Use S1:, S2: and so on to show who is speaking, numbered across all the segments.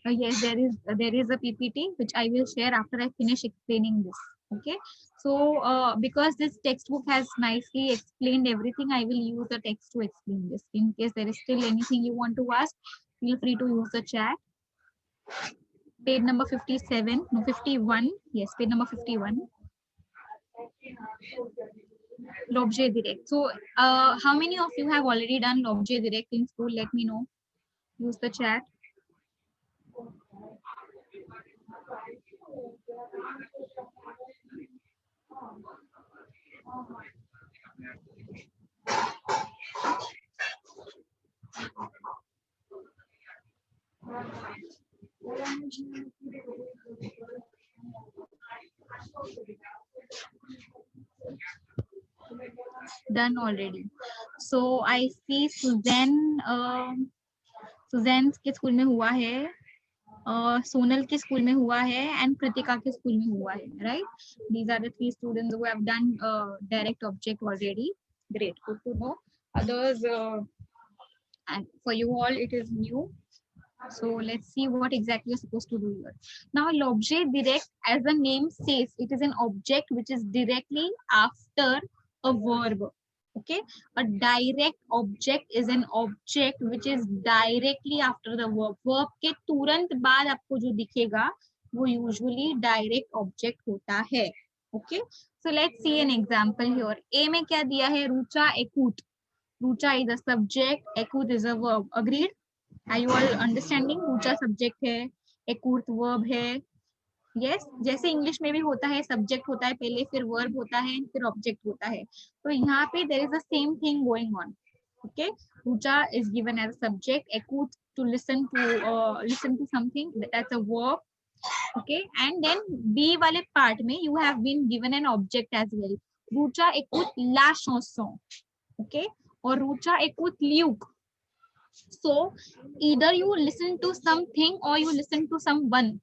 S1: Yes, there is a PPT which I will share after I finish explaining this. Okay. So because this textbook has nicely explained everything, I will use the text to explain this. In case there is still anything you want to ask, feel free to use the chat. Page number 57, no 51. Yes, page number 51. L'objet direct. So how many of you have already done l'objet direct in school? Let me know. Use the chat. Done already. So I see Suzanne. Suzanne के school में हुआ है, सोनल के school में हुआ है, and Kritika के school में हुआ है, right? These are the three students who have done direct object already. Great, good to know. Others, and for you all it is new. So let's see what exactly you're supposed to do here. Now l'objet direct, as the name says, it is an object which is directly after a verb. Okay, a direct object is an object which is directly after the verb. Verb के तुरंत बाद आपको जो दिखेगा वो usually direct object होता है. Okay, so let's see an example here. A में क्या दिया है? Rucha एकूत. Rucha is a subject, ekut is a verb. Agreed? Are you all understanding? Rucha subject है, एकूत verb है. यस, जैसे इंग्लिश में भी होता है, सब्जेक्ट होता है पहले, फिर वर्ब होता है, फिर ऑब्जेक्ट होता है. तो यहाँ पे there is the same thing going on. Okay, Rucha is given as a subject, एकूत to listen to something, that's a verb. Okay, and then B वाले पार्ट में you have been given an object as well. Rucha écoute la chanson. Okay, और Rucha écoute Luke. So either you listen to something or you listen to someone,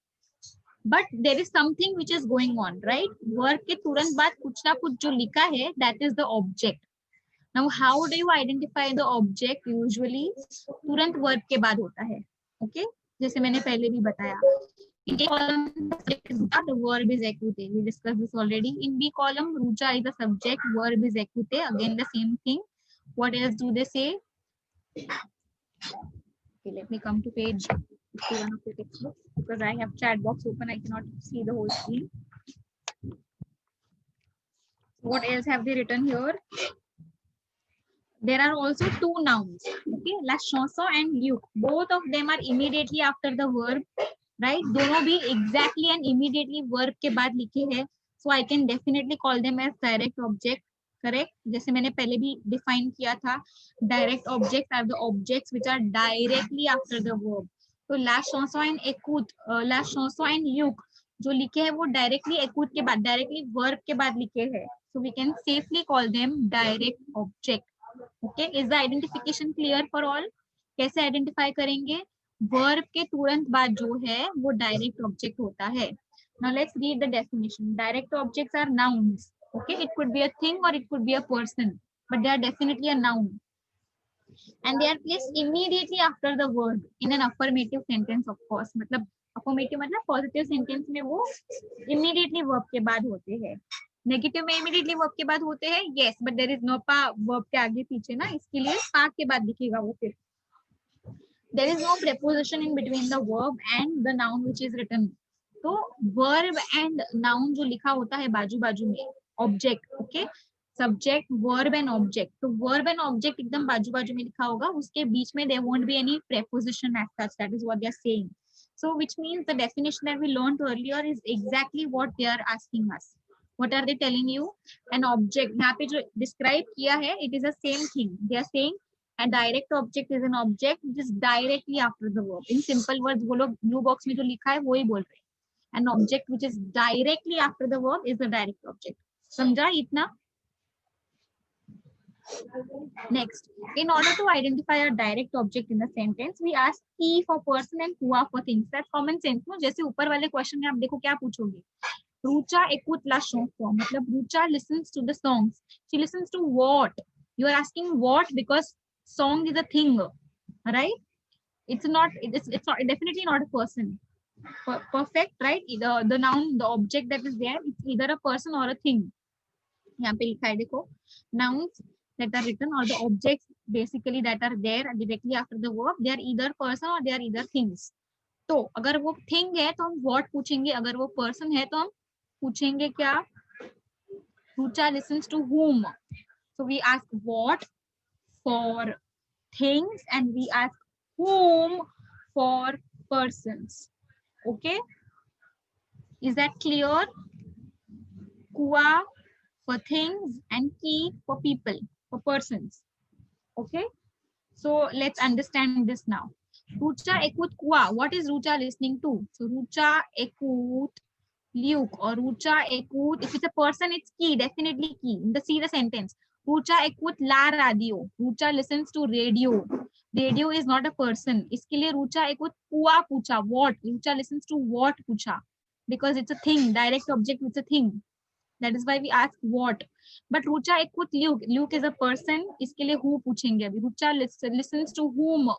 S1: but there is something which is going on, right? Verb के तुरंत बाद कुछ ना कुछ जो लिखा है, that is the object. Now how do you identify the object? Usually तुरंत verb के बाद होता है. Okay, जैसे मैंने पहले भी बताया. In A column, the verb is écouté. We discussed this already. In B column, Rucha is the subject, verb is écouté. Again the same thing. What else do they say? Okay, let me come to page 51 of the textbook because I have chat box open. I cannot see the whole screen. What else have they written here? There are also two nouns. Okay, la chanson and Luke. Both of them are immediately after the verb, right? दोनों भी exactly and immediately verb के बाद लिखे हैं. So I can definitely call them as direct object. Correct? जैसे मैंने पहले भी define किया था, direct objects are the objects which are directly after the verb. तो la chanson and écoute, la chanson and Luke जो लिखे हैं वो directly écoute के बाद, directly verb के बाद लिखे हैं. So we can safely call them direct object. Okay, is the identification clear for all? कैसे आइडेंटिफाई करेंगे? वर्ब के तुरंत बाद जो है वो डायरेक्ट ऑब्जेक्ट होता है. Now let's read the definition. Direct objects are nouns. Okay, it could be a thing or it could be a person, but they are definitely a noun. And they are placed immediately after the verb in an affirmative sentence, of course. मतलब affirmative मतलब positive sentence में वो immediately verb के बाद होते हैं. Negative में immediately verb के बाद होते हैं, yes, but there is no पा वर्ब के आगे पीछे ना, इसके लिए पा के बाद दिखेगा वो. फिर there is no preposition in between the verb and the noun which is written. तो वर्ब एंड नाउन जो लिखा होता है बाजू बाजू में, object. Okay, subject, verb and object. तो वर्ब एंड ऑब्जेक्ट एकदम बाजू बाजू में लिखा होगा, उसके बीच में there won't be any preposition as such. That is what they are saying. So which means the definition that we learned earlier is exactly what they are asking us. What are they telling you? An object. यहाँ पे जो describe किया है, it is the same thing. They are saying a direct object is an object which is directly after the verb. In simple words, वो लोग blue box में जो लिखा है वो ही बोल रहे हैं. An object which is directly after the verb is a direct object. समझा इतना? Next, in order to identify a direct object in the sentence, we ask he for person and who for things. That's common sense. No? जैसे ऊपर वाले question में आप देखो क्या पूछोगे. Rucha écoute la chanson. मतलब Rucha listens to the songs. She listens to what? You are asking what because song is a thing, right? It's not, it's not definitely not a person. Perfect, right? The noun, the object that is there, it's either a person or a thing. यहाँ पे लिखा है देखो, nouns that are written or the objects basically that are there directly after the verb, they are either person or they are either things. तो अगर वो thing है तो हम what पूछेंगे, अगर वो person है तो हम पूछेंगे क्या? Rucha listens to whom? So we ask what for things and we ask whom for persons. Okay, is that clear? Kua for things and ki for people, for persons. Okay, so let's understand this now. Rucha ekut kua. What is Rucha listening to? So Rucha ekut Luke or Rucha ekut. If it's a person, it's ki, definitely ki. See the sentence. Rucha ekut la radio. Rucha listens to radio. Radio is not a person. इसके लिए Rucha ekut kua पूछा. What? Rucha listens to what पूछा. Because it's a thing. Direct object, it's a thing. That is why we ask what. But Rucha ekut Luke. Luke is a person. इसके लिए who पूछेंगे अभी. Rucha listens to whom.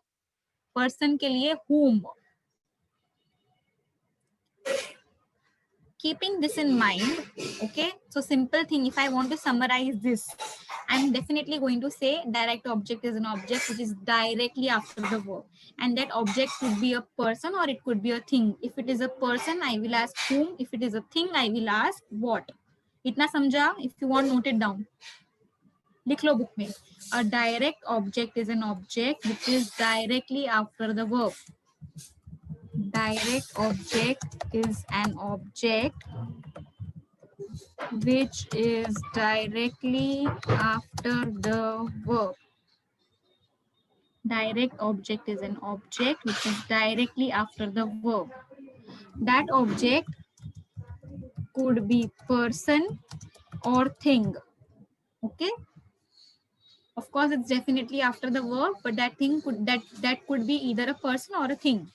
S1: Person के लिए whom. Keeping this in mind, okay, so simple thing, if I want to summarize this, I'm definitely going to say direct object is an object which is directly after the verb, and that object could be a person or it could be a thing. If it is a person, I will ask whom. If it is a thing, I will ask what. Itna samjha? If you want, note it down. लिख लो book में. A direct object is an object which is directly after the verb. Direct object is an object which is directly after the verb. Direct object is an object which is directly after the verb. That object could be person or thing. Okay. Of course, it's definitely after the verb, but that thing could that could be either a person or a thing.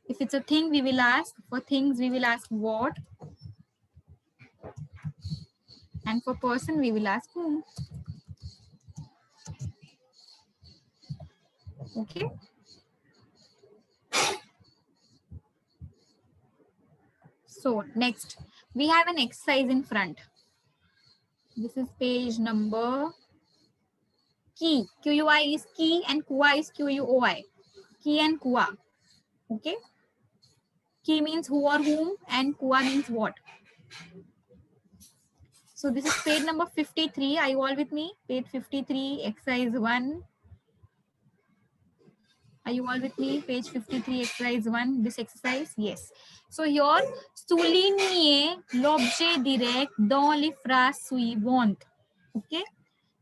S1: If it's a thing, we will ask, for things we will ask what, and for person we will ask whom. Okay. So next, we have an exercise in front. This is page number key. Q-U-I is key and Kua is Q-U-O-I. Key and Kua. Okay. Key means who or whom and Kua means what. So this is page number 53. Are you all with me? Page 53, exercise 1. Are you all with me? Page 53, exercise 1. This exercise? Yes. So here, souligner l'objet direct dans les phrases suivantes. Okay.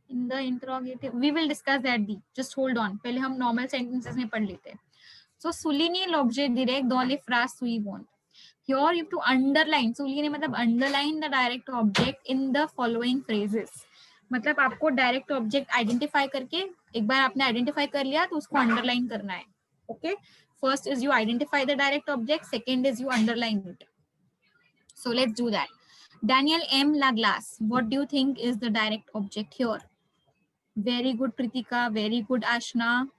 S1: In the interrogative, we will discuss that. Just hold on. पहले हम normal sentences में पढ़ लेते हैं. So souligner l'objet direct dans les phrases suivantes. Here you have to underline. souligner मतलब underline the direct object in the following phrases. मतलब आपको direct object identify करके, एक बार आपने आइडेंटिफाई कर लिया तो उसको अंडरलाइन करना है. Okay, first is you identify the direct object, second is you underline it. So let's do that. Daniel M. Laglass, what do you think is the direct object here? Very good, Pritika. Very good, Ashna.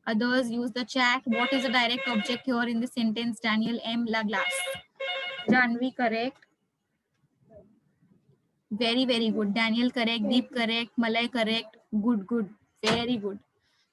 S1: Others use the chat. What is the direct object here in the sentence? Daniel M. Laglass. Janvi, correct. Very, very good. Daniel, correct. Deep, correct. Malay, correct. Good, good. Very good.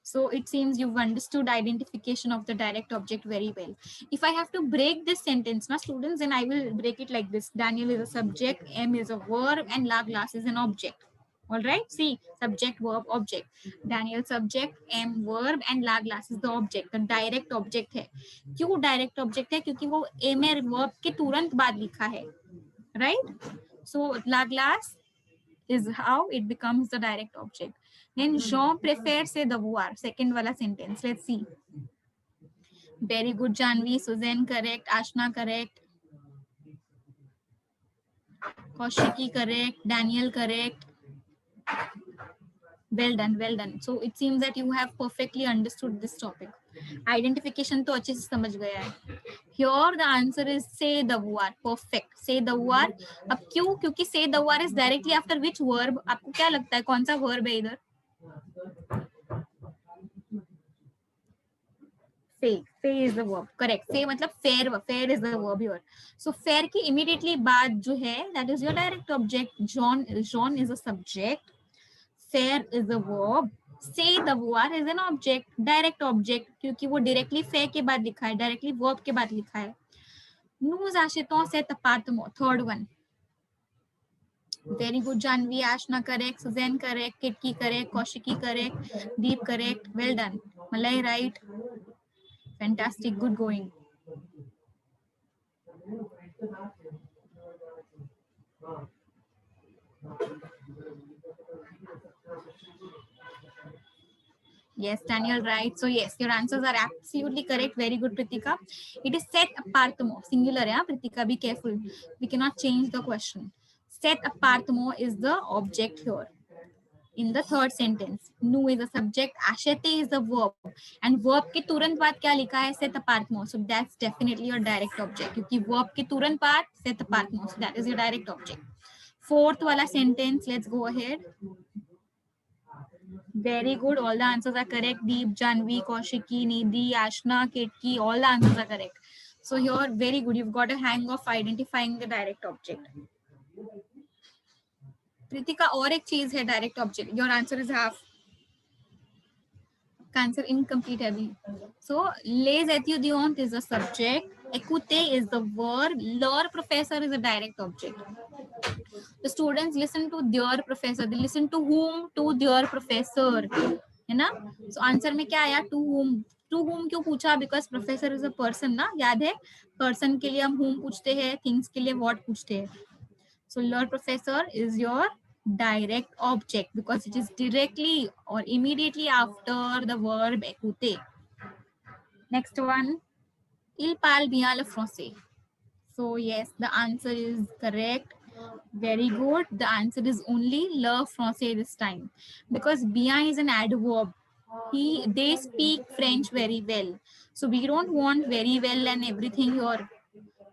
S1: So it seems you've understood identification of the direct object very well. If I have to break this sentence, now students, then I will break it like this. Daniel is a subject, M is a verb, and Laglass is an object. All right. See, subject, verb, object. Daniel subject, M verb, and Laglass is the object. The direct object है. क्यों direct object है? क्योंकि वो M verb के तुरंत बाद लिखा है. Right? So Laglass is how it becomes the direct object. Then Jean prefers say devoir. Second wala sentence. Let's see. Very good, Janvi. Suzanne correct. Ashna correct. Kaushiki correct. Daniel correct. Well done, well done. So it seems that you have perfectly understood this topic. Identification तो अच्छे से समझ गया है. Here the answer is say devoir. Perfect. Say devoir. अब क्यों? क्योंकि say devoir is directly after which verb? आपको क्या लगता है कौन सा verb है इधर? फे इज द वर्ब, करेक्ट. फे मतलब फेयर, फेयर is the verb here. So फेयर की इमीडिएटली बाद जो है that is your direct object. John, John is a subject, फेयर इज द वर्ब, से द वर is an object, direct object, क्योंकि वो डायरेक्टली फे के बाद लिखा है, डायरेक्टली वर्ब के बाद लिखा है. Nos आशितों से तपातमो, third one. Very good Janhvi. Aashna correct, Suzanne correct, किटकी correct, Kaushiki correct, Deep correct. Well done. Malay right. Fantastic, good going. Yes, Daniel, right. So yes, your answers are absolutely correct. Very good, Pritika. It is set apartmo, singular, yeah, Pritika, be careful. We cannot change the question. Set apartmo is the object here. In the third sentence, nu is the subject, ashete is the verb, and verb के तुरंत बाद क्या लिखा है? Set apartmo. So that's definitely your direct object, क्योंकि verb के तुरंत बाद set apartmo. So that is your direct object. Fourth वाला sentence, let's go ahead. Very good. All the answers are correct. Deep, Janvi, Kaushiki, Nidhi, Ashna, Ketki, all the answers are correct. So here, very good. You've got a hang of identifying the direct object. Pritika, और एक चीज है direct object. Your answer is half. Answer incomplete है अभी. So, les étudiants is the subject. Écouter is the verb. Leur professor is a direct object. The students listen to their professor. They listen to whom? To their professor. है ना? So answer में क्या आया? To whom. To whom क्यों पूछा? Because professor is a person ना, याद है? Person के लिए हम whom पूछते हैं, things के लिए what पूछते हैं. So your professor is your direct object because it is directly or immediately after the verb écouter. Next one. Il parle bien le français. So yes, the answer is correct. Very good. The answer is only le français this time because bien is an adverb. They speak French very well. So we don't want very well and everything here.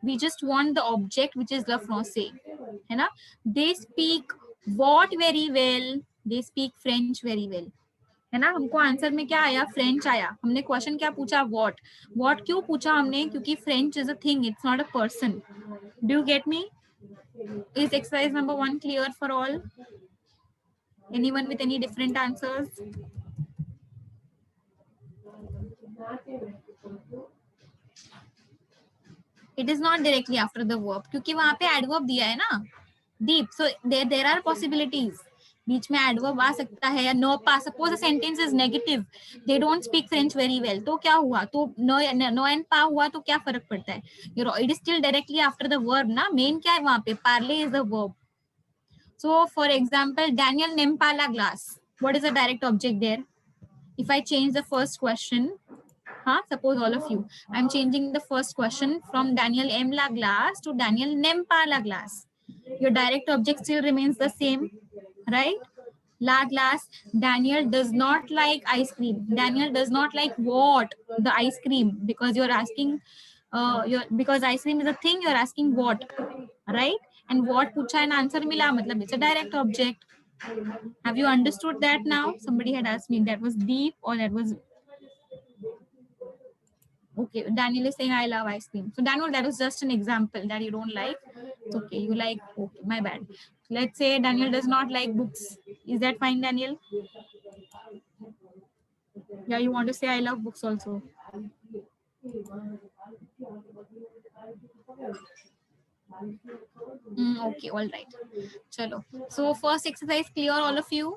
S1: We just want the object which is le français. है ना? They speak what very well? They speak French very well. है ना? हमको answer में क्या आया? French आया. हमने क्वेश्चन क्या पूछा? व्हाट क्यों पूछा हमने? क्योंकि French is a thing, it's not a person. Do you get me? Is exercise number 1 clear for all? Anyone with any different answers? It is not directly after the verb क्योंकि वहां पे adverb दिया है ना. Deep. So there are possibilities. बीच में adverb आ सकता है या no pa. Suppose the sentence is negative. They don't speak French very well. तो क्या हुआ? तो no and pa हुआ तो क्या फर्क पड़ता है? It is still directly after the verb ना. Main क्या है वहां पे? Parler is the verb. So for example, Daniel n'aime pas la glace. What is the direct object there? If I change the first question, suppose all of you, I'm changing the first question from Daniel aime la glace to Daniel n'aime pas la glace. Your direct object still remains the same, right? La glace. Daniel does not like ice cream. Daniel does not like what? The ice cream, because you're asking, because ice cream is a thing, you're asking what, right? And what पूछा and answer मिला, मतलब it's a direct object. Have you understood that now? Somebody had asked me that was deep or that was okay. Daniel is saying I love ice cream. So Daniel, that was just an example that you don't like. It's okay. You like, okay, my bad. Let's say Daniel does not like books. Is that fine, Daniel? Yeah, you want to say I love books also. Okay, all right. Chalo. So first exercise clear all of you?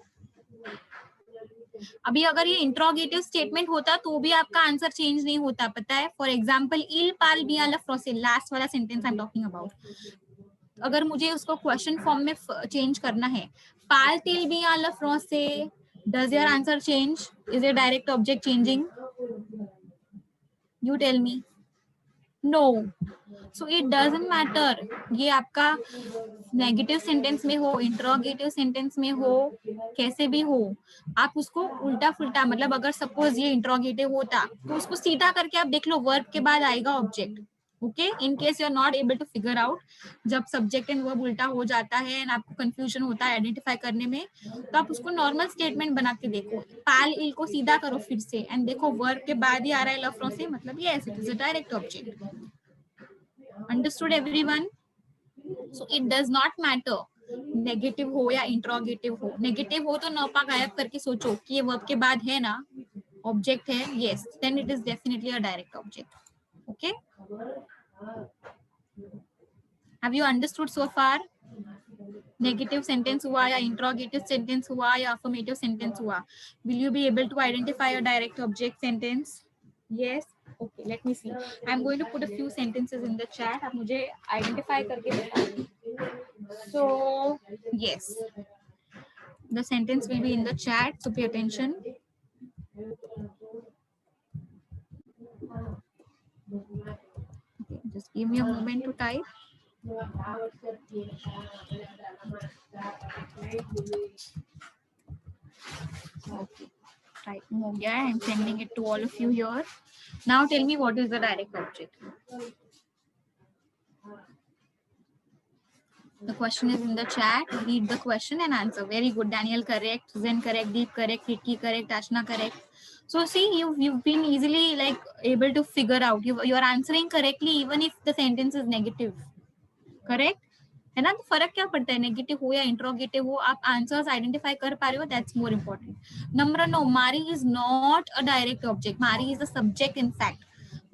S1: अभी अगर ये interrogative statement होता तो भी आपका answer change नहीं होता, पता है. फॉर एग्जाम्पल इल पाल बिया ला फ्रोसे, लास्ट वाला sentence I am talking about. अगर मुझे उसको क्वेश्चन फॉर्म में चेंज करना है, पाल तिल बिया ला फ्रोसे, does your answer change? Is your direct object changing? You tell me. No. So it doesn't matter ये आपका नेगेटिव सेंटेंस में हो, इंट्रोगेटिव सेंटेंस में हो, कैसे भी हो, आप उसको उल्टा फुल्टा, मतलब अगर सपोज ये इंट्रोगेटिव होता तो उसको सीधा करके आप देख लो, वर्ब के बाद आएगा object. Okay, in case you are not able to figure out, जब सब्जेक्ट एंड वर्ब उल्टा हो जाता है एंड आपको कंफ्यूजन होता है आइडेंटिफाई करने में, तो आप उसको नॉर्मल स्टेटमेंट बना के देखो, पाल इल को सीधा करो फिर से एंड देखो वर्ब के बाद ही आ रहा है लफ्रों से, मतलब yes it is a direct object. Understood everyone? So it does not matter negative हो या इंट्रोगेटिव हो. नेगेटिव हो तो नपा गायब करके सोचो कि ये वर्ब के बाद है ना, ऑब्जेक्ट है, yes, then it is definitely a direct object. Okay, have you understood so far? Negative sentence हुआ या इंट्रोगेटिव सेंटेंस हुआ या अफर्मेटिव सेंटेंस हुआ, will you be able to identify a direct object sentence? Yes, okay, let me see, I am going to put a few sentences in the chat, आप मुझे identify करके बताइए. So yes, the sentence will be in the chat, so pay attention. Okay, just give me a moment to type. Okay, typing ho gaya. I'm sending it to all of you here. Now tell me, what is the direct object? The question is in the chat. Read the question and answer. Very good, Daniel correct, Zen correct, Deep correct, Kitty correct, Ashna correct. So see, you've been easily like able to figure out. You are answering correctly even if the sentence is negative. Correct? है ना, तो फर्क क्या पड़ता है, negative हो या interrogative हो, आप आंसर्स आइडेंटिफाई कर पा रहे हो, that's more important. Number no, Marie is not a direct object, Marie is a subject. In fact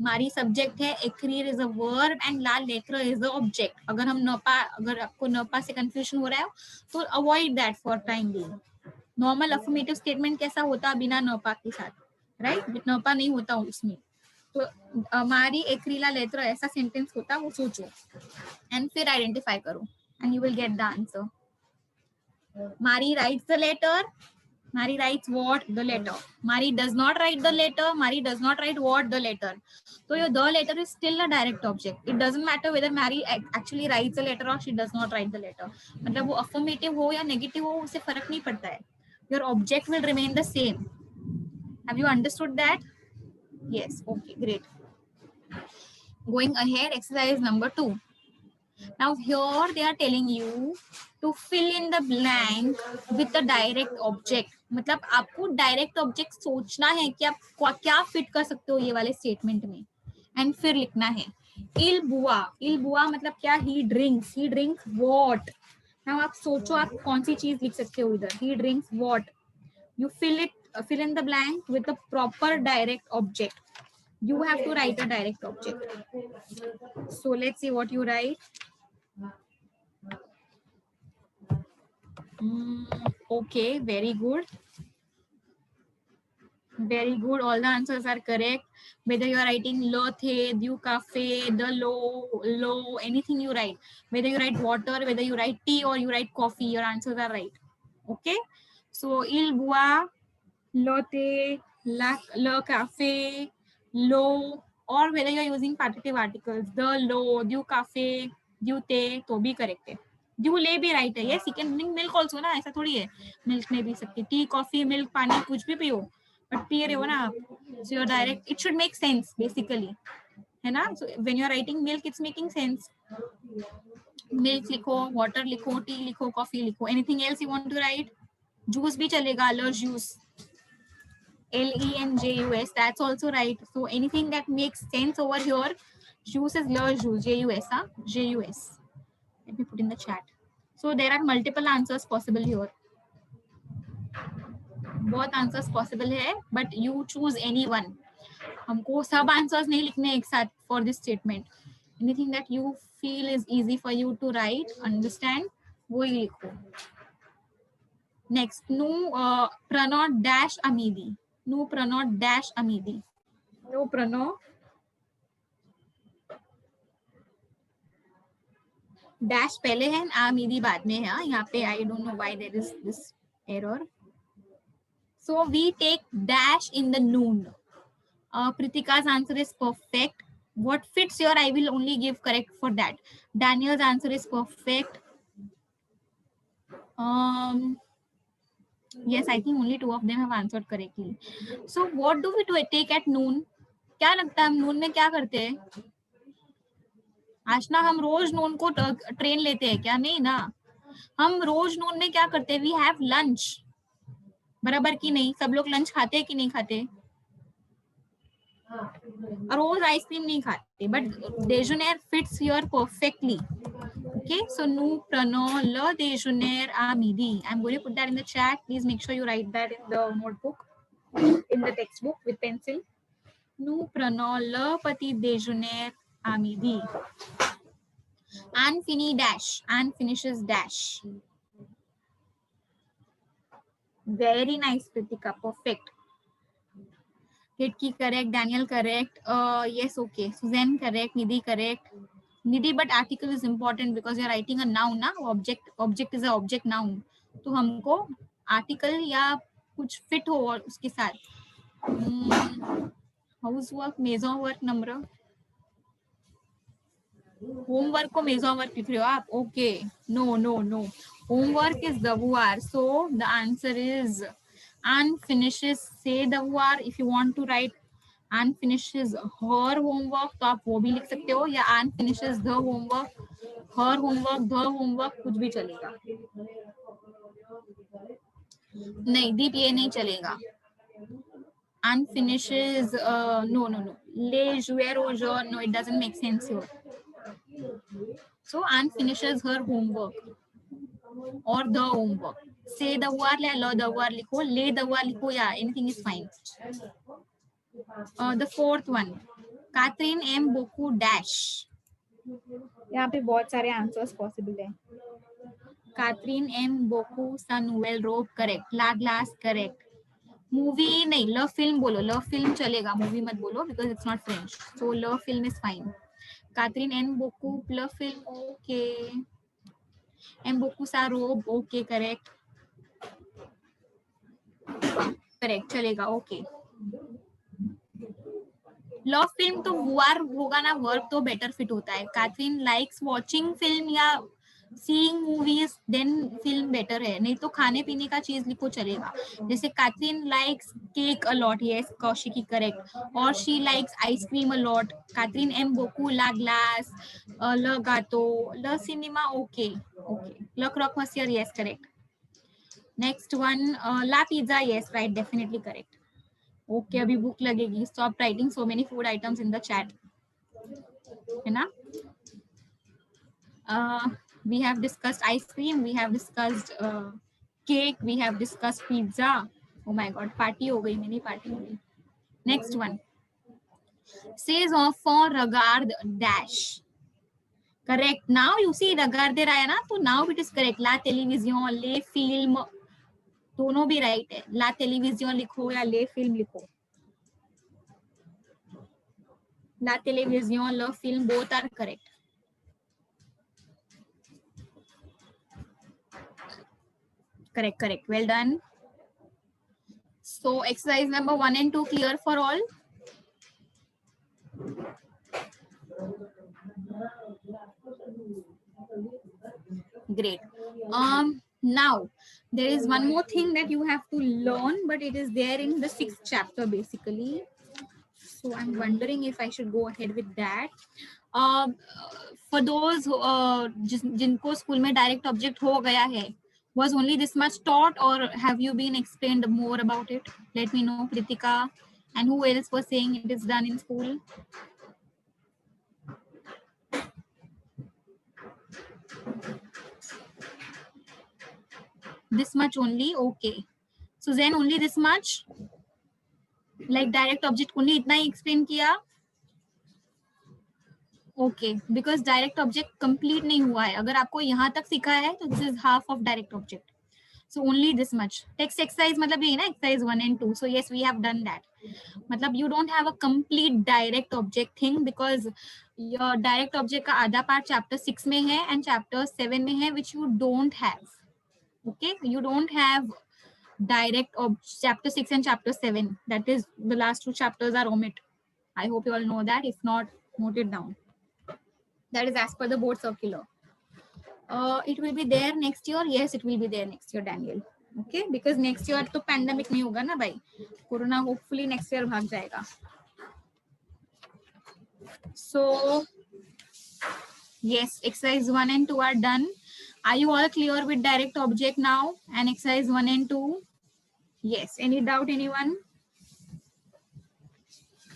S1: Marie subject है, एक्रीर इज अ वर्ब एंड ला लेटर इज अ ऑब्जेक्ट. अगर हम नपा, अगर आपको नपा से कंफ्यूजन हो रहा है तो avoid that for time being. Normal affirmative statement कैसा होता है बिना नपा के साथ, राइट? नपा नहीं होता उसमें, तो हमारी एक्रीला लेटर ऐसा सेंटेंस होता, वो सोचो एंड फिर आइडेंटिफाई करो and you will get the answer. Mari writes the letter. Mari writes what? The letter. Mari does not write the letter. Mari does not write what? The letter. So your the letter is still a direct object. It doesn't matter whether Mary actually writes a letter or she does not write the letter. मतलब वो affirmative हो या negative हो, उससे फर्क नहीं पड़ता है. Your object will remain the same. Have you understood that? Yes. Okay. Great. Going ahead, exercise number 2. Now here they are telling you to fill in the blank with the direct object. मतलब आपको direct object सोचना है कि आप क्या fit कर सकते हो ये वाले स्टेटमेंट में, एंड फिर लिखना है. इल बुआ, इल बुआ मतलब क्या? ही ड्रिंक्स वॉट. नाउ आप सोचो आप कौन सी चीज लिख सकते हो इधर. ही drinks what. You fill in the blank with the proper direct object. You have to write a direct object. So let's see what you write. Okay, very good. Very good. All the answers are correct. Whether you are writing lo the, du cafe, the low, anything you write. Whether you write water, whether you write tea or you write coffee, your answers are right. Okay. So il boit, lo the, le cafe, lo, or whether you are using partitive articles, the lo, du cafe, du te, तो भी correct है. Due ले भी right है. Yes, you can drink milk also ना, ऐसा थोड़ी है मिल्क नहीं पी सकते. टी, कॉफी, मिल्क, पानी कुछ भी पियो, बट पी रहे हो ना आप. So your direct, it should make sense basically, है ना. So when you are writing milk, it's making sense. Milk लिखो, वाटर लिखो, टी लिखो, कॉफी लिखो. Anything else you want to write? Juice भी चलेगा, ल juice, LENJUS, that's also right. So anything that makes sense over here, juice is le juice, JUS, huh? JUS. Let me put in the chat. So there are multiple answers possible here. बहुत answers possible है, but you choose any one. हमको सब आंसर्स नहीं लिखने एक साथ for this statement. Anything that you feel is easy for you to write, understand, वो ही लिखो. नेक्स्ट, नो प्रणो डैश अमीदी. नो प्रणो डैश अमीदी. नो प्रणो डैश पहले है, अमीदी बाद में है. यहाँ पे I don't know why there is this error. So we take dash in the noon. Pritika's answer is perfect. What fits your, I will only give correct for that. Daniel's answer is perfect. Yes, I think only 2 of them have answered correctly. So what do we take at noon? क्या लगता है हम noon में क्या करते हैं? आशना, हम रोज नून को ट्रेन लेते हैं क्या? नहीं ना, हम रोज नून में क्या करते हैं, वी हैव लंच, बराबर की नहीं? सब लोग लंच खाते हैं कि नहीं खाते? रोज आइसक्रीम नहीं खाते, बट डेजुनेर fits here perfectly. Okay, so nu prano la dejuner amidi. I'm going to put that in the chat. Please make sure you write that in the notebook, in the textbook with pencil. Nu prano la pati dejuner amidi. And fini dash. And finishes dash. Very nice, Pritika. Perfect. Kitki correct. Daniel correct. Yes, okay. Suzanne correct. Nidhi correct. Nidhi, but article is important because you're writing a noun ना. Object is a object noun. तो हमको article या कुछ fit हो और उसके साथ. House work, मेजो वर्क, नंबर, होमवर्क को मेजो वर्क लिख रहे हो आप? Okay, no no no, homework is devoir, so the answer is unfinishes say devoir. If you want to write unfinishes her homework तो आप वो भी लिख सकते हो, या unfinishes the homework, her homework, the homework, कुछ भी चलेगा. नहीं दीप, ये नहीं चलेगा. Unfinishes, no no no, les jouer au jour, no, it doesn't make sense here. So unfinishes her homework or the homework. Say the word ले लो, the word लिखो, ले the word लिखो, या anything is fine. The fourth one, Catherine M Boku dash. यहाँ पे बहुत सारे answers possible है. Catherine M Boku sa nouvelle robe correct. La glace correct. Movie नहीं, लव फिल्म बोलो, लव फिल्म चलेगा, मूवी मत बोलो because it's not French. So love film is fine. Catherine M Boku love film, okay. M Boku सा रोब, okay, correct correct चलेगा, okay. Love film तो वार होगा ना, वर्ब तो बेटर फिट होता है. Catherine likes watching film या seeing movies, then film better है. नहीं तो खाने पीने का चीज लिखो चलेगा. जैसे Catherine likes cake a lot, yes, Kaushiki correct. और she likes ice cream a lot. Catherine M Boku la glace, le gâteau, le cinéma, okay, okay. Le croque monsieur, yes, correct. Next one, la pizza, yes, right, definitely correct. Okay, अभी भूख लगेगी. Stop writing so many food items in the chat, है ना? We have discussed ice cream, we have discussed cake, we have discussed pizza. Oh my god, party हो गई, mini party हो गई. Next one, says off for regard dash. Correct. Now you see regarder आया ना, तो now it is correct. La télévision, ले film, दोनों भी right है. La télévision लिखो या ले film लिखो. La télévision, le film, both are correct. Correct, correct. Well done. So exercise number 1 and 2 clear for all? Great. Now there is one more thing that you have to learn, but it is there in the 6th chapter basically. So I'm wondering if I should go ahead with that. For those जिनको school में direct object हो गया है, was only this much taught or have you been explained more about it? Let me know, Kritika. And who else was saying it is done in school? This much only, okay. Suzanne, only this much? Like direct object only इतना ही explain किया? Okay, because direct object complete नहीं हुआ है. अगर आपको यहाँ तक सीखा है तो this is half of direct object. So only this much. Text exercise मतलब ये ना, exercise 1 and 2. So yes, we have done that. मतलब you don't have a complete direct object thing because your direct object का आधा part chapter 6 में है and chapter 7 में है, which you don't have. Okay, you don't have direct chapter 6 and chapter 7. That is, the last 2 chapters are omit. I hope you all know that. If not, note it down. That is as per the board circular. It will be there next year. Yes, it will be there next year, Daniel. Okay, because next year तो pandemic नहीं होगा ना भाई. Corona hopefully next year भाग जाएगा. So Yes, exercise 1 and 2 are done. Are you all clear with direct object now and exercise 1 and 2? Yes. Any doubt, anyone?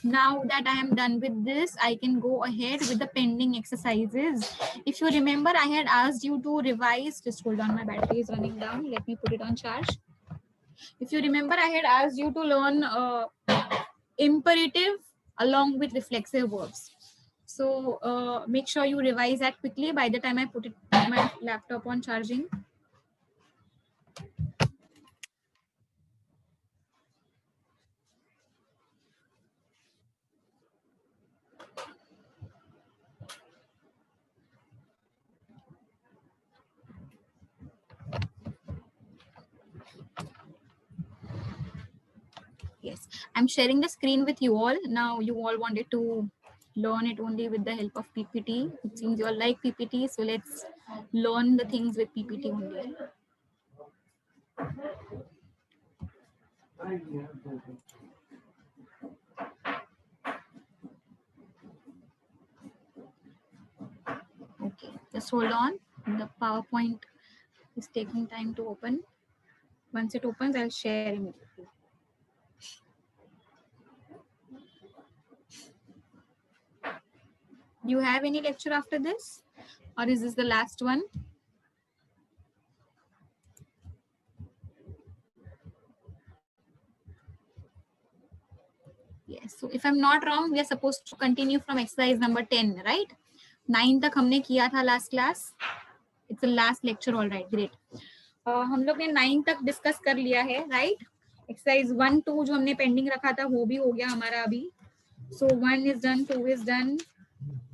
S1: Now that I am done with this, I can go ahead with the pending exercises. If you remember, I had asked you to revise. Just hold on, my battery is running down. Let me put it on charge. If you remember, I had asked you to learn imperative along with reflexive verbs. So make sure you revise that quickly by the time I put my laptop on charging. Yes, I'm sharing the screen with you all. Now you all wanted to learn it only with the help of PPT. It seems you all like PPT, so let's learn the things with PPT only. Okay, just hold on. The PowerPoint is taking time to open. Once it opens, I'll share immediately. Do you have any lecture after this? Or is this the last one? Yes, so if I'm not wrong, we are supposed to continue from exercise number 10, right? 9 तक हमने किया था last class. It's the last lecture, all right, great. हम लोग ने 9 तक discuss कर लिया है, राइट? एक्सरसाइज 1 2 जो हमने पेंडिंग रखा था वो भी हो गया हमारा अभी. सो 1 is done, 2 is done,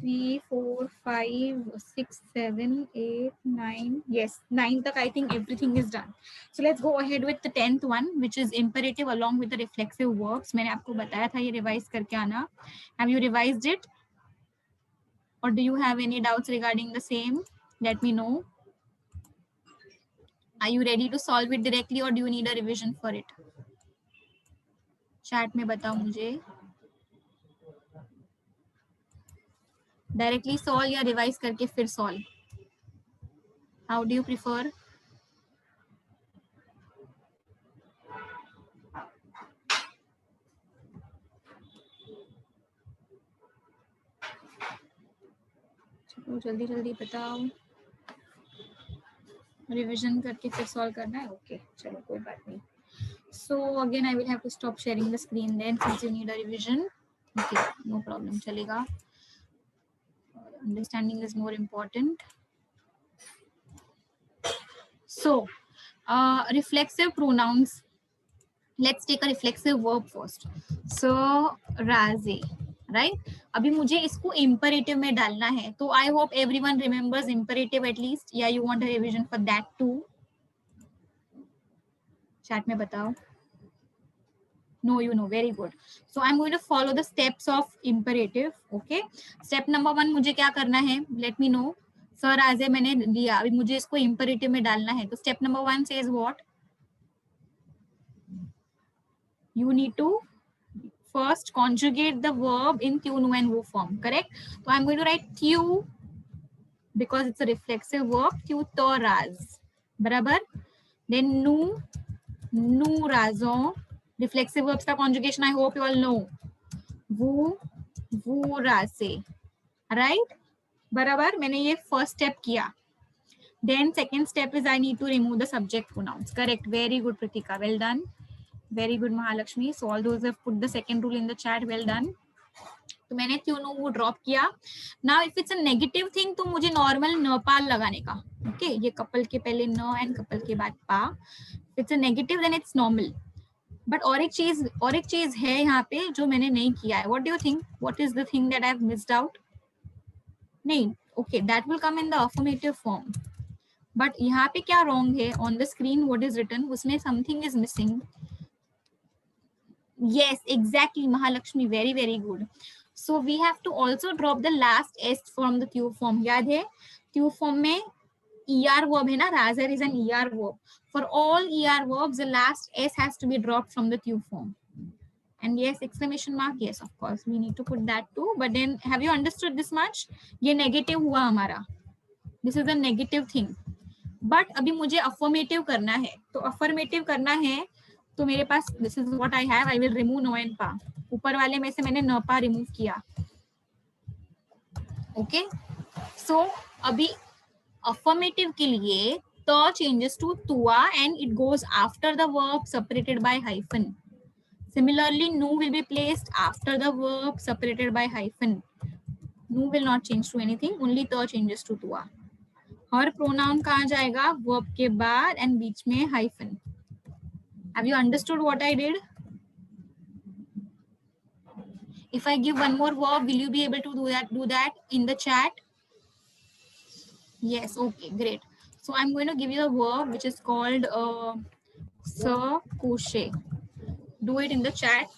S1: 3 4 5 6 7 8 9. yes, 9 तक I think everything is done. So let's go ahead with the 10th one, which is imperative along with the reflexive verbs. मैंने आपको बताया था ये रिवाइज करके आना. Have you revised it? Or do you have any doubts regarding the same? Let me know. Are you ready to solve it directly or do you need a revision for it? Chat में बताओ मुझे. Directly solve या revise करके फिर solve? How do you prefer? चलो जल्दी जल्दी बताओ. रिविजन करके फिर सॉल्व करना है. ओके चलो कोई बात नहीं. So again I will have to stop sharing the screen then since you need a revision. Okay, no problem, चलेगा. Understanding is more important. So reflexive pronouns. Let's take a reflexive verb first. So raze, right? अभी मुझे इसको imperative में डालना है. तो I hope everyone remembers imperative at least. Yeah, you want a revision for that too? Chat में बताओ. No, you know, very good. So I'm going to follow the steps of imperative. Okay. Step number 1 मुझे क्या करना है? Let me know. Sir राजे मैंने दिया. अभी मुझे इसको imperative में डालना है. तो step number 1 says what? You need to first conjugate the verb in tu, nu and wo form, correct? So I'm going to write tu because it's a reflexive verb, tu to raz, barabar. Then nu, nu razon. Reflexive verbs का conjugation I hope you all know. Vu, vu rase, right? बराबर. मैंने ये first step किया. Then second step is I need to remove the subject pronouns. Correct. Very good, Pritika. Well done. Very good, Mahalakshmi. So all those have put the second rule in the chat. Well done. तो मैंने क्यों वो drop किया. Now if it's a negative thing तो मुझे normal न पाल लगाने का. ओके ये कपल के पहले न एंड कपल के बाद पा. It's a negative then it's normal. But और एक चीज है यहाँ पे जो मैंने नहीं किया है. What do you think? What is the thing that I have missed out? नहीं. Okay that will come in the affirmative form. But यहाँ पे क्या रॉन्ग है? On the screen what is written, उसमें something is missing. Yes, exactly, Mahalakshmi. Very, very good. So we have to also drop the last s from the tu form. याद है? Tu form में er verb है ना? Rather is an er verb. For all er verbs, the last s has to be dropped from the tu form. And yes, exclamation mark, yes, of course, we need to put that too. But then, have you understood this much? ये negative हुआ हमारा. This is a negative thing. But अभी मुझे affirmative करना है. तो affirmative करना है, तो मेरे पास this is what I have. I will remove no and pa. ऊपर वाले में से मैंने न पा remove किया. Okay. So अभी affirmative के लिए the changes to tua and it goes after the verb separated by hyphen. Similarly, nu will be placed after the verb separated by hyphen. Nu will not change to anything, only the changes to tua. Her pronoun कहाँ जाएगा? Verb के बाद and बीच में hyphen. Have you understood what I did? If I give one more verb, will you be able to do that in the chat? Yes, okay, great. So I'm going to give you a verb which is called se coucher. Do it in the chat.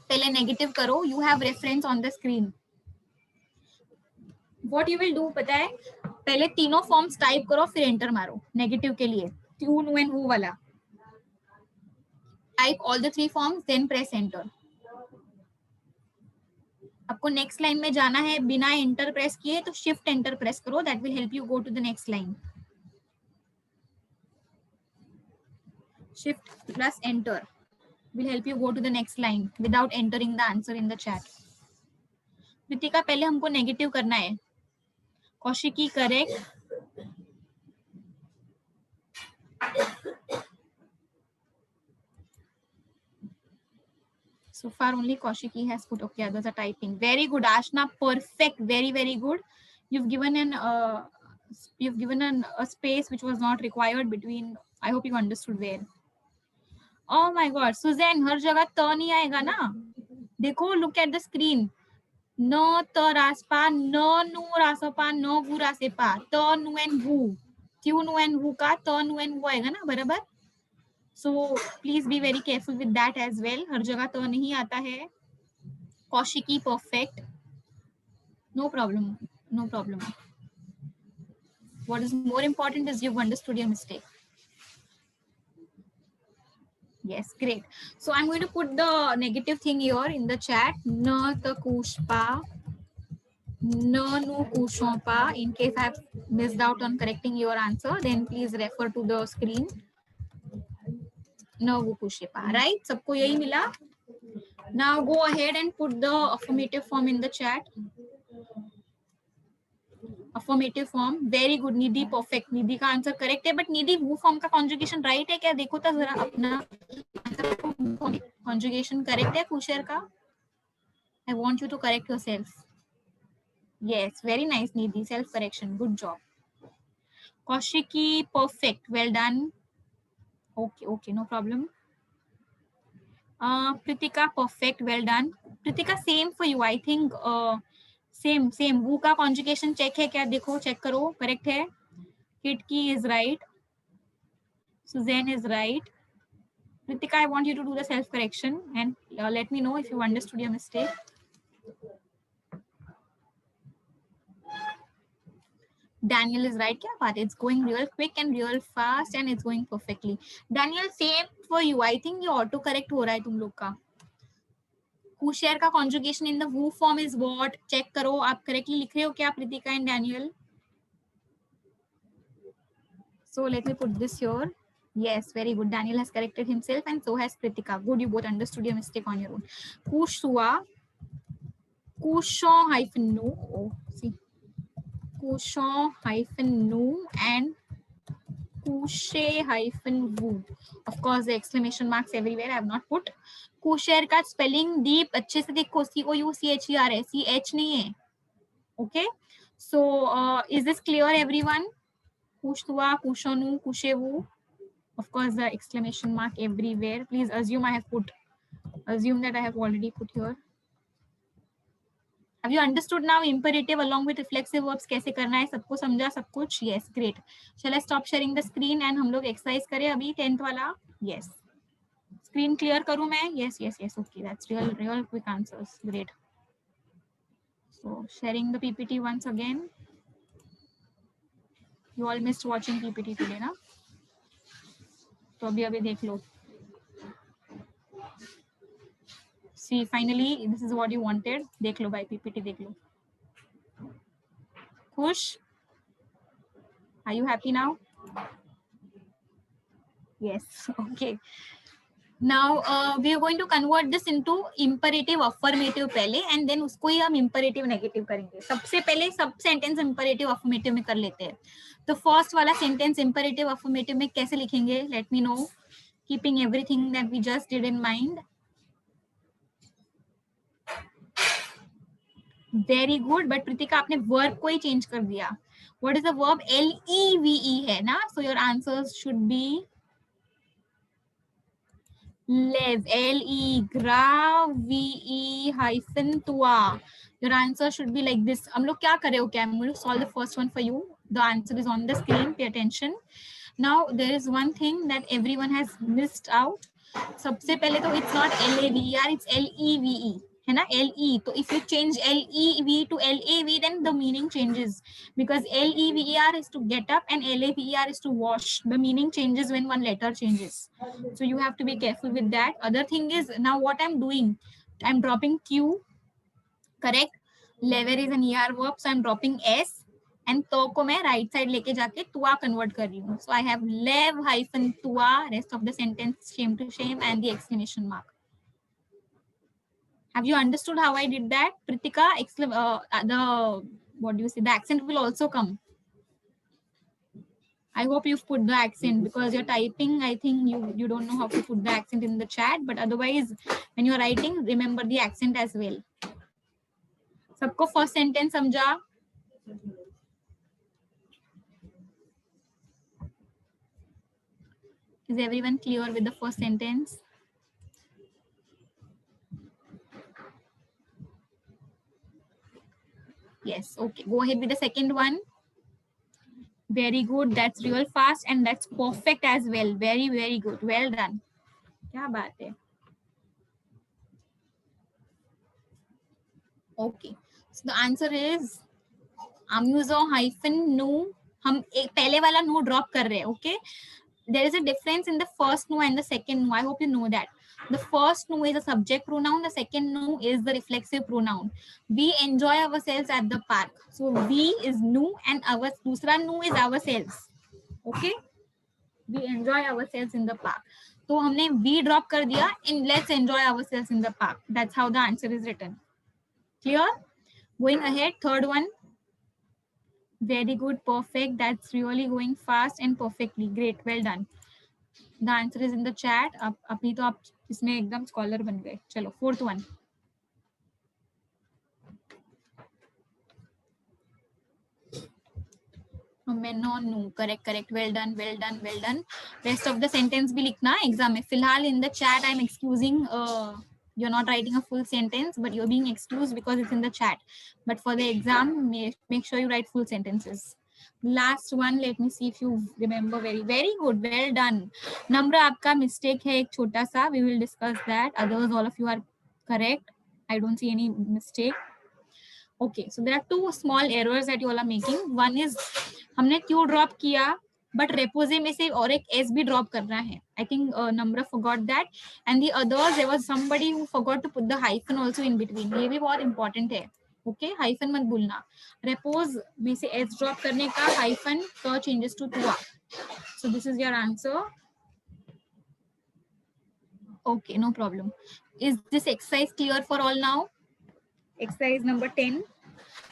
S1: पहले negative करो. You have reference on the screen. What you will do पता है, पहले तीनों forms type करो फिर enter मारो negative के लिए. ट्यू नु एंड वू वाला. Type all the 3 forms then press enter. आपको नेक्स्ट लाइन में जाना है बिना एंटर प्रेस किए, तो शिफ्ट एंटर प्रेस करो. That will help you go to the next line. Shift plus enter will help you go to the next line without entering the answer in the chat. Kritika, पहले हमको negative करना है. Kaushiki, correct. So far only Kaushiki has put. Okay, others are typing. Very good, Ashna. Perfect. Very, very good. You've given a space which was not required between. I hope you understood where. Oh my God, Suzanne, हर जगह त नहीं आएगा ना. देखो, look at the screen. न त रासपा, न नु रासपा, न वु रासेपा, त नु एंड वु. त्यू नु एंड वु का त नु एंड वु आएगा ना, बराबर. So please be very careful with that as well. हर जगह तो नहीं आता है. Kaushiki, perfect. No problem. No problem. What is more important is you've understood your mistake. Yes, great. So I'm going to put the negative thing here in the chat. Na ta kushpa, na nu kushompa. In case I've missed out on correcting your answer, then please refer to the screen. Na vu kushepa. Right? सबको यही मिला? Now go ahead and put the affirmative form in the chat. Affirmative form. Very good, Nidhi, perfect. निधि का answer correct है, but निधि वो form का conjugation right है क्या? देखो तो जरा अपना कॉन्जुगेशन करेक्ट है कुशेर का. I want you to correct yourself. Yes, very nice, Nidhi. Self correction. Good job. Kaushiki, perfect. Well done. Okay, okay, no problem. Pritika, perfect. Well done. Pritika, same for you. I think same. वो का conjugation check है क्या? देखो, check करो, correct है. Kitki is right. Suzanne is right. Ritika, I want you to do the self-correction and let me know if you understood your mistake. Daniel is right. क्या बात है? It's going real quick and real fast and it's going perfectly. Daniel, same for you. I think ये auto correct हो रहा है तुम लोग का. Kushare का conjugation in the who form is what? Check करो आप correctly लिख रहे हो क्या Pritika and Daniel? So let me put this here. Yes, very good. Daniel has corrected himself and so has Pritika. Good, you both understood your mistake on your own. Kushua, Kushon hyphen no. Oh, see. Kushon hyphen no and Kushe hyphen woo. Of course, the exclamation marks everywhere. I have not put. Kusher का spelling deep अच्छे से देखो. COUCHER है. CH नहीं है. Okay. So is this clear, everyone? Kushtua, Kushonu, Kushevu. Of course, the exclamation mark everywhere. Please assume that I have already put here. Have you understood now imperative along with reflexive verbs कैसे करना है? सबको समझा सब कुछ? Yes, great. Shall I stop sharing the screen and हम लोग exercise करें अभी 10th वाला? Yes. Screen clear करूँ मैं? Yes. Okay, that's real quick answers. Great. So sharing the PPT once again. You all missed watching PPT today, ना? तो अभी देख लो. See, finally this is what you wanted. देख लो भाई, पीपीटी देख लो. खुश? Are you happy now? Yes. Okay. Now we are going to convert this into imperative affirmative पहले, and then उसको ही हम imperative negative करेंगे. सबसे पहले सब sentence imperative affirmative में कर लेते हैं. तो first वाला sentence imperative affirmative में कैसे लिखेंगे? Let me know, keeping everything that we just did in mind. Very good. But Pritika, आपने verb को ही change कर दिया. What is the verb? L-E-V-E है ना? So your answers should be lev, L-E, grav, V-E hyphen tua. Your answer should be like this. हम लोग क्या कर रहे हो? Okay, I'm going to solve the first one for you. The answer is on the screen. Pay attention. Now there is one thing that everyone has missed out. सबसे पहले तो it's not L-A-V-E-R, it's L-E-V-E. है ना? L-E. So if you change L-E-V to L-A-V, then the meaning changes. Because L-E-V-E-R is to get up and L-A-V-E-R is to wash. The meaning changes when one letter changes. So you have to be careful with that. Other thing is, now what I'm doing, I'm dropping Q, correct? Lever is an ER verb, so I'm dropping S. And तो को मैं right side लेके जाके तुआ convert कर रही हूँ. So I have lev hyphen तुआ, rest of the sentence shame to shame, and the exclamation mark. Have you understood how I did that, Pritika? The what do you say? The accent will also come. I hope you've put the accent, because you're typing. I think you don't know how to put the accent in the chat, but otherwise, when you're writing, remember the accent as well. सबको first sentence समझा? Is everyone clear with the first sentence? Yes. Okay. Go ahead with the second one. Very good. That's real fast and that's perfect as well. Very, very good. Well done. क्या बात है? Okay. So the answer is amuso hyphen nu. हम पहले वाला nu drop कर रहे हैं. Okay. There is a difference in the first nu and the second nu. I hope you know that. The first nu is a subject pronoun. The second nu is the reflexive pronoun. We enjoy ourselves at the park. So we is nu and our दूसरा nu is ourselves. Okay. We enjoy ourselves in the park. तो हमने we drop कर दिया in let's enjoy ourselves in the park. That's how the answer is written. Clear? Going ahead, third one. Very good, perfect. That's really going fast and perfectly. Great, well done. The answer is in the chat. अभी तो आप इसमें एकदम scholar बन गए. चलो, fourth one. No, correct. Well done. Rest of the sentence भी लिखना exam में. फिलहाल in the chat I'm excusing. You're not writing a full sentence, but you're being excused because it's in the chat. But for the exam, make sure you write full sentences. Last one, let me see if you remember. Very good. Well done. Namra, आपका mistake है एक छोटा सा. We will discuss that. Others, all of you are correct. I don't see any mistake. Okay, so there are two small errors that you all are making. One is हमने Q drop किया, but reposse में से और एक S भी drop करना है. I think Namra forgot that. And the others, there was somebody who forgot to put the hyphen also in between. ये भी बहुत important है. Okay, hyphen मत भूलना. Repose में से S drop करने का hyphen तो changes to tua. So this is your answer. Okay, no problem. Is this exercise clear for all now? Exercise number 10.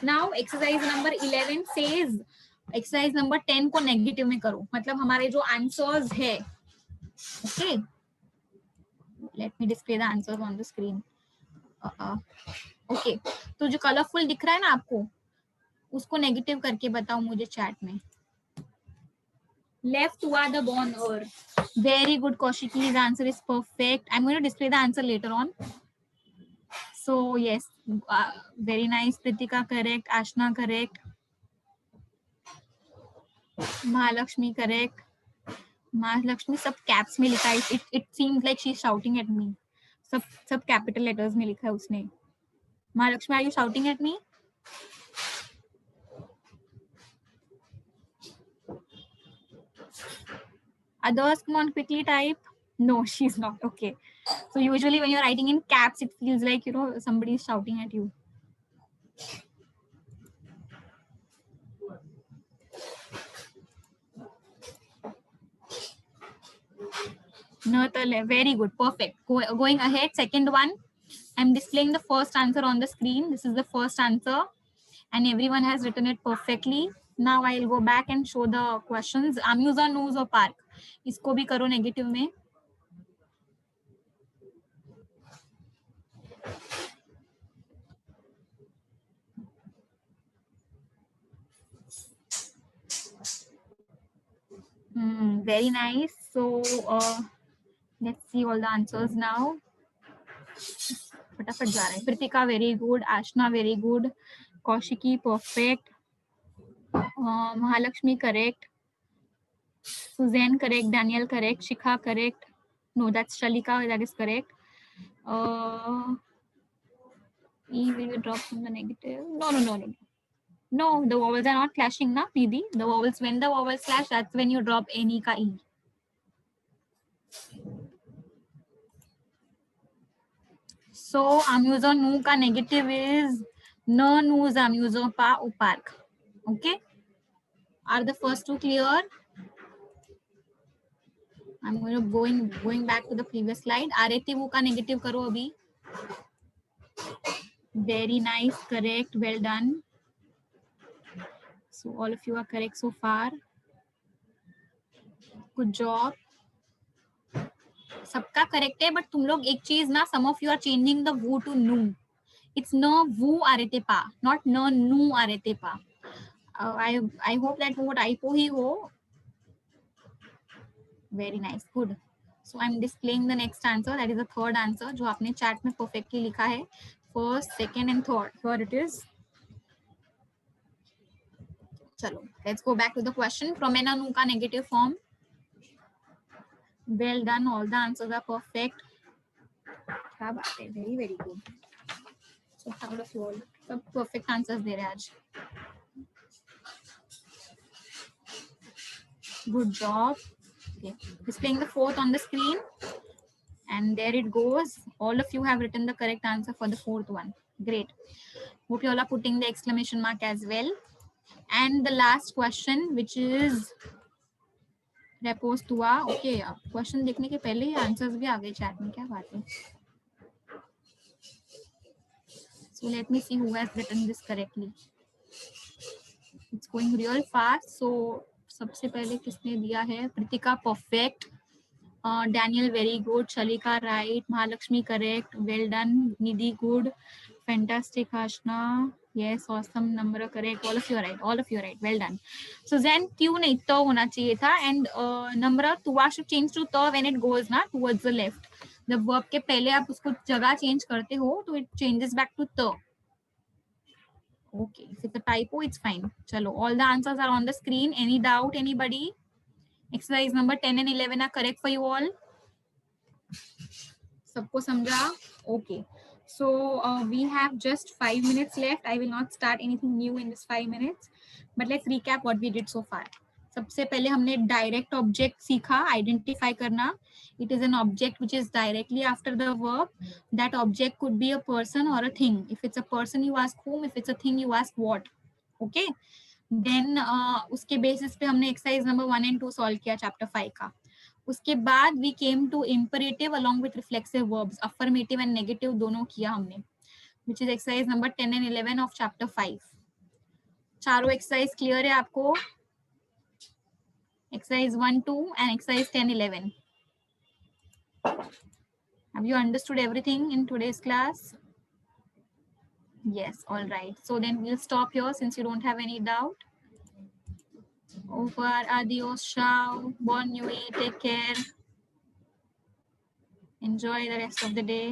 S1: Now exercise number 11 says exercise number 10 को negative में करो. मतलब हमारे जो आंसर्स है, okay, let me display the answers on the screen. Okay, तो जो colourful दिख रहा है ना आपको, उसको नेगेटिव करके बताओ मुझे चैट में. Left toward the born or. Very good, Kaushiki. His answer is perfect. I'm going to display the answer later on. So yes, very nice. Pritika correct. Ashna correct. Mahalakshmi correct. Mahalakshmi सब caps में लिखा है. It seems like she's shouting at me. सब capital letters में लिखा है उसने. Mahalakshmi, are you shouting at me? Others, come on, quickly type. No, she's not. Okay. So usually when you're writing in caps, it feels like, you know, somebody is shouting at you. Very good. Perfect. Going ahead. Second one. I'm displaying the first answer on the screen. This is the first answer. And everyone has written it perfectly. Now I'll go back and show the questions. Amuse or nose or park? इसको भी करो negative में. Very nice. So let's see all the answers now. फटाफट जा रहे हैं. Pritika very good. Ashna very good. Kaushiki perfect. Mahalakshmi correct. Suzanne correct. Daniel correct. Shikha correct. No, that's Shalika. That is correct. E will be dropped from the negative. No. No, the vowels are not clashing, na, Nidhi. The vowels, when the vowels clash, that's when you drop any ka E. So, amuso nu ka negative is no, nus, amuso pa, o park. Okay? Are the first two clear? I'm going to going back to the previous slide. Arete vu ka negative karo abhi. Very nice, correct, well done. So all of you are correct so far. Good job. सबका correct है but तुम लोग एक चीज ना some of you are changing the वू to नू it's न वू आरेते पा नॉट न नू आरेते पा आई होप दैट वो टाइपो ही हो very nice good so I am displaying the next answer that is the third answer जो आपने चैट में परफेक्टली लिखा है first second and third here it is चलो let's go back to the question प्रोमेना नू का negative form well done all the answers are perfect क्या बात है very very good so proud of you all सब perfect answers दे रहे हैं आज good job okay displaying the fourth on the screen and there it goes all of you have written the correct answer for the fourth one great hope you all are putting the exclamation mark as well and the last question which is reposed हुआ okay question देखने के पहले ही answers भी आ गए chat में क्या बात है so let me see who has written this correctly it's going real fast so सबसे पहले किसने दिया है Pritika perfect Daniel very good Shalika right Mahalakshmi correct well done Nidhi good fantastic Aashna yes awesome number correct all of you right well done Suzanne क्यों नहीं तो होना चाहिए था एंड नंबर तुआ शुड चेंज टू तो व्हेन इट गोज ना टुवर्ड्स द लेफ्ट जब वर्ब के पहले आप उसको जगह चेंज करते हो तो इट चेंजेस बैक टू तो okay if it's a typo it's fine chalo all the answers are on the screen any doubt anybody exercise number 10 and 11 are correct for you all sabko samjha okay so we have just 5 minutes left I will not start anything new in this 5 minutes but let's recap what we did so far सबसे पहले हमने direct object सीखा identify करना it is an object which is directly after the verb that object could be a person और a thing if it's a person you ask whom if it's a thing you ask what okay then उसके basis पे हमने exercise number 1 and 2 solve किया chapter 5 का उसके बाद we came to imperative along with reflexive verbs affirmative and negative दोनों किया हमने which is exercise number 10 and 11 of chapter 5 चारों एक्सरसाइज क्लियर है आपको exercise 1 2 and exercise 10 11 have you understood everything in today's class yes all right so then we'll stop here since you don't have any doubt over adios ciao bon nuit take care enjoy the rest of the day